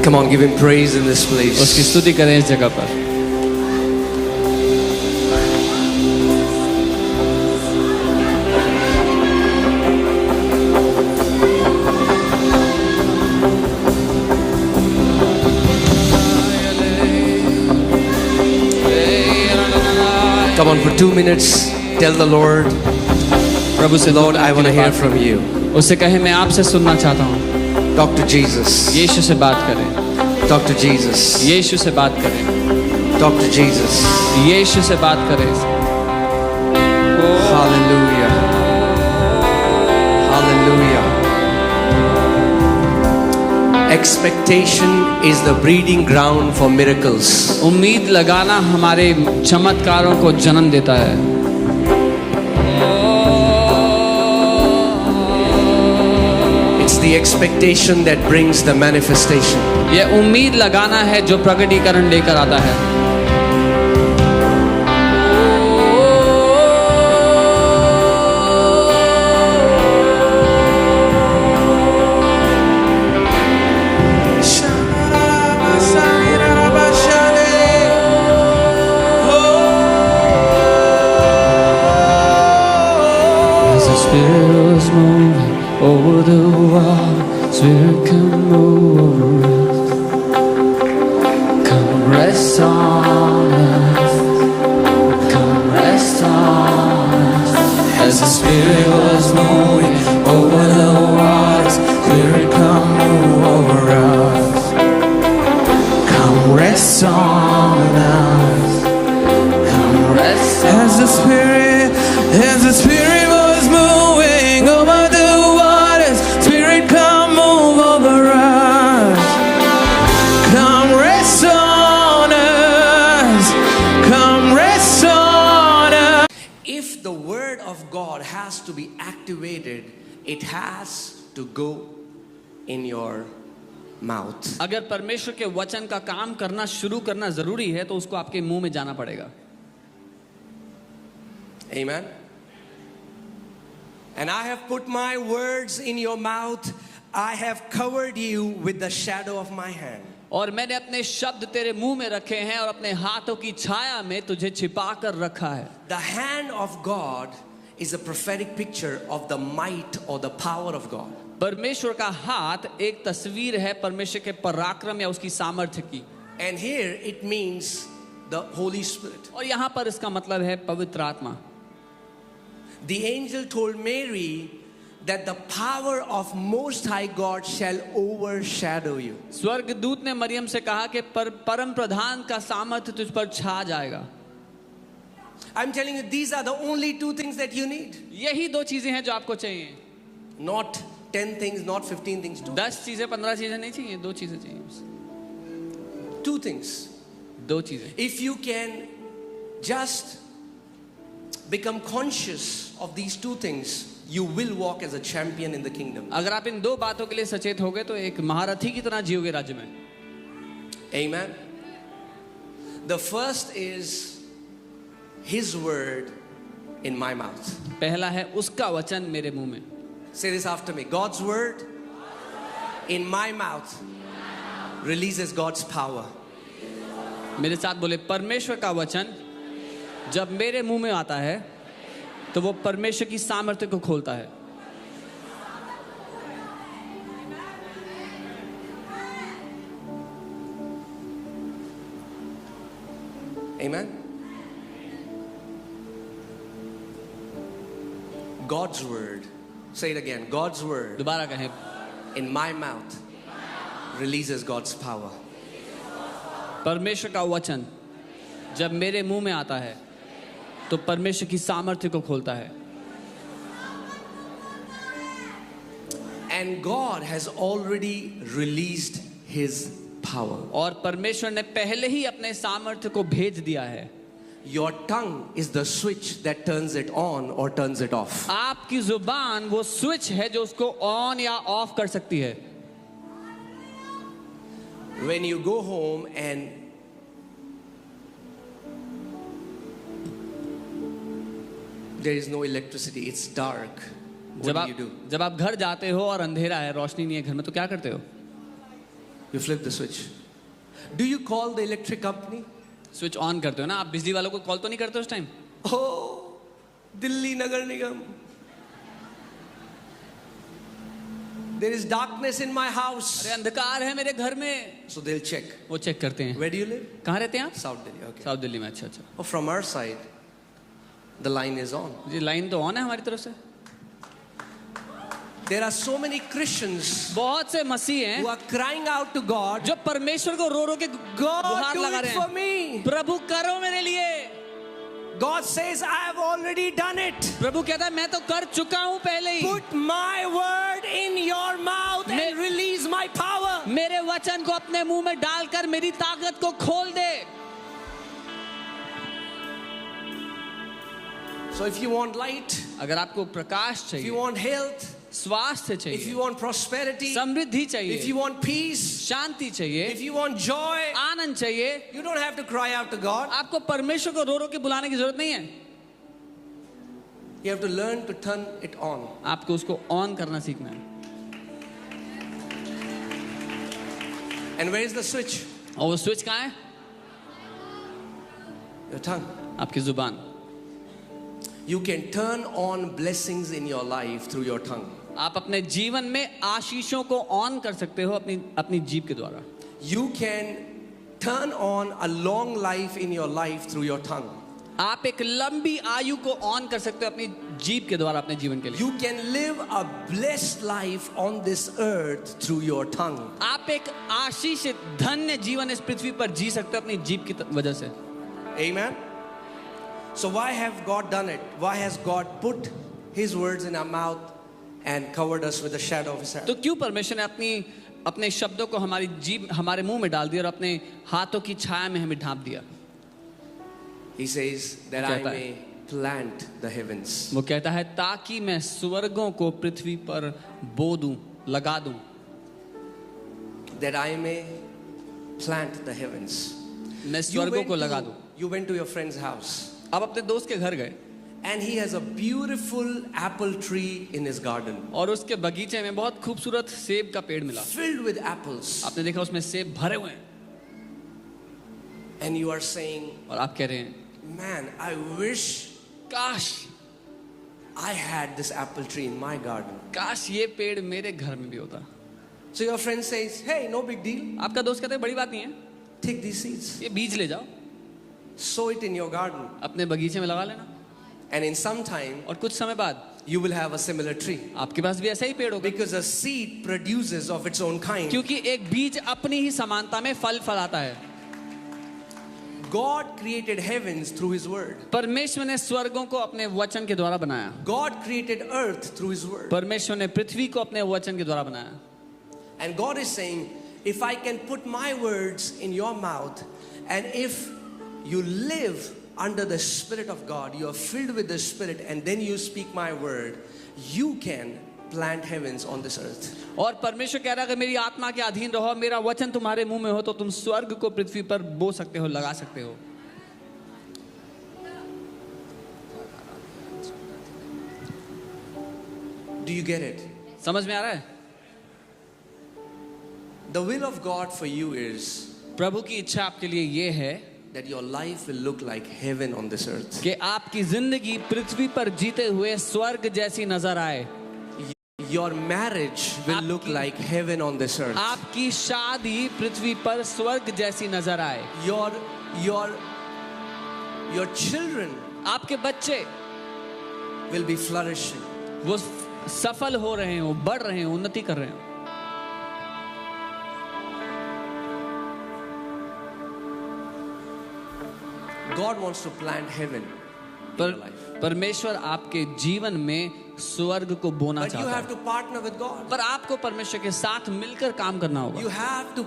Come on, give him praise in this place. उसकी स्तुति करें इस जगह पर। Come on, for 2 minutes, tell the Lord, प्रभु से Lord, I want to hear from you. उससे कहे मैं आपसे सुनना चाहता हूँ। Talk to Jesus. यीशु से बात करें। Talk to Jesus. यीशु से बात करें। Talk to Jesus. यीशु से बात करें। Hallelujah. Hallelujah. Expectation is the breeding ground for miracles. उम्मीद लगाना हमारे चमत्कारों को जन्म देता है। It's the expectation that brings the manifestation. ये उम्मीद लगाना है जो प्रकटीकरण लेकर आता है। Over the wall, Spirit come over us. Come rest on us. Come rest on us. As the Spirit was moving over the waters, Spirit come move over us. Come rest on us. Come rest on us. As the Spirit was moving over the waters, Spirit come move over us. Come rest on us. Come rest on us. If the word of God has to be activated, it has to go in your mouth. अगर परमेश्वर के वचन का काम करना शुरू करना जरूरी है तो उसको आपके मुंह में जाना पड़ेगा। Amen. And I have put my words in your mouth. I have covered you with the shadow of my hand. और मैंने अपने शब्द तेरे मुंह में रखे हैं और अपने हाथों की छाया में तुझे छिपा कर रखा है। The hand of God is a prophetic picture of the might or the power of God. परमेश्वर का हाथ एक तस्वीर है परमेश्वर के पराक्रम या उसकी सामर्थ्य की। And here it means the Holy Spirit. और यहाँ पर इसका मतलब है पवित्र आत्मा। The angel told Mary that the power of Most High God shall overshadow you. स्वर्गदूत ने मरियम से कहा कि परम प्रधान का सामर्थ्य तुझ पर छा जाएगा। I'm telling you, these are the only 2 things that you need. यही 2 चीजें हैं जो आपको चाहिए। Not 10 things, not 15 things. 10 चीजें 15 चीजें नहीं चाहिए, 2 चीजें चाहिए। 2 things. 2 चीजें। If you can just become conscious of these 2 things, you will walk as a champion in the kingdom. अगर आप इन 2 बातों के लिए सचेत होगे तो एक महारथी की तरह जियोगे राज्य में। Amen. The first is His word in my mouth. पहला है उसका वचन मेरे मुंह में। Say this after me. God's word in my mouth releases God's power. मेरे साथ बोले, परमेश्वर का वचन जब मेरे मुंह में आता है तो वो परमेश्वर की सामर्थ्य को खोलता है। Amen. God's word. Say it again. God's word दोबारा कहें, in my mouth releases God's power. परमेश्वर का वचन जब मेरे मुंह में आता है तो परमेश्वर की सामर्थ्य को खोलता है। And God has already released His power. और परमेश्वर ने पहले ही अपने सामर्थ्य को भेज दिया है। Your tongue is the switch that turns it on or turns it off. आपकी जुबान वो स्विच है जो उसको ऑन या ऑफ कर सकती है। When you go home and there is no electricity, it's dark, what do you do? जब आप घर जाते हो और अंधेरा है, रोशनी नहीं है घर में, तो क्या करते हो? You flip the switch. Do you call the electric company? Switch on करते हो ना आप, बिजली वालों को कॉल तो नहीं करते उस time? Oh, Delhi Nagar Nigam. There is darkness in my house. अरे अंधकार है मेरे घर में, So they'll check. वो चेक करते हैं। Where do you live? कहाँ रहते हैं आप? South Delhi. Okay. South Delhi में। अच्छा अच्छा Oh, from our side, the line is on. जी, लाइन तो ऑन है हमारी तरफ से। There are so many Christians बहुत से मसीह हैं who are crying out to God, जो परमेश्वर को रो रो के God, गुहार do लगा it रहे for हैं, me. प्रभु करो मेरे लिए। God says, I have already done it. प्रभु कहता है मैं तो कर चुका हूँ पहले ही। Put my word in your mouth and release my power. मेरे वचन को अपने मुंह में डालकर मेरी ताकत को खोल दे। So if you want light, अगर आपको प्रकाश if you चाहिए, want health, स्वास्थ्य if you चाहिए, want prosperity, समृद्धि if चाहिए, you want peace, शांति चाहिए, if you want joy, आनंद चाहिए, you don't have to cry out to God. आपको परमेश्वर को रो रो के बुलाने की जरूरत नहीं है। You have to learn to turn it on. आपको उसको ऑन करना सीखना है। And where is the switch? और वो स्विच कहाँ है? Your tongue. आपकी जुबान। You can turn on blessings in your life through your tongue. आप अपने जीवन में आशीषों को ऑन कर सकते हो अपनी जीभ के द्वारा। You can turn on a long life in your life through your tongue. आप एक लंबी आयु को ऑन कर सकते हो अपनी जीभ के द्वारा अपने जीवन के लिए। You can live a blessed life on this earth through your tongue. आप एक आशीषित धन्य जीवन इस पृथ्वी पर जी सकते हो अपनी जीभ की वजह से। Amen. So why have God done it? Why has God put His words in our mouth and covered us with the shadow of His hand? तो क्यों परमेश्वर ने अपने शब्दों को हमारी जीभ हमारे मुंह में डाल दिया और अपने हाथों की छाया में हमें ढांप दिया? He says that I may plant the heavens. वो कहता है ताकि मैं स्वर्गों को पृथ्वी पर बो दूं, लगा दूं। That I may plant the heavens. मैं स्वर्गों को लगा दूं। You went to your friend's house. आप अपने दोस्त के घर गए and he has a beautiful apple tree in his garden. और उसके बगीचे में बहुत खूबसूरत सेब का पेड़ मिला। Filled with apples. आपने देखा उसमें सेब भरे हुए हैं। And you are saying, और आप कह रहे हैं, man, I wish काश I had this apple tree in my garden. काश ये पेड़ मेरे घर में भी होता। So your friend says, hey, no big deal. आपका दोस्त कहता है बड़ी बात नहीं है, Take these seeds. ये बीज ले जाओ, Sow it in your garden. अपने बगीचे में लगा लेना, And in some time, और कुछ समय बाद you will have a similar tree. आपके पास भी ऐसा ही पेड़ होगा। Because a seed produces of its own kind. क्योंकि एक बीज अपनी ही समानता में फल फलाता है। God created heavens through His word. परमेश्वर ने स्वर्गों को अपने वचन के द्वारा बनाया। God created earth through His word. परमेश्वर ने पृथ्वी को अपने वचन के द्वारा बनाया। And God is saying, if I can put my words in your mouth, and if you live under the Spirit of God, you are filled with the Spirit, and then you speak my word, you can plant heavens on this earth. और परमेश्वर कह रहा है कि मेरी आत्मा के अधीन रहो, मेरा वचन तुम्हारे मुंह में हो तो तुम स्वर्ग को पृथ्वी पर बो सकते हो, लगा सकते हो। Do you get it? समझ में आ रहा है? The will of God for you is प्रभु की इच्छा आपके लिए ये है that your life will look like heaven on this earth. कि आपकी जिंदगी पृथ्वी पर जीते हुए स्वर्ग जैसी नजर आए। Your marriage will look like heaven on this earth. आपकी शादी पृथ्वी पर स्वर्ग जैसी नजर आए। Your children आपके बच्चे will be flourishing. वो सफल हो रहे हो, बढ़ रहे हो, उन्नति कर रहे हो। God wants to plant heaven in your life. परमेश्वर आपके जीवन में स्वर्ग को बोना But you चाहता have है, to partner with God. पर आपको परमेश्वर के साथ मिलकर काम करना होगा। You have to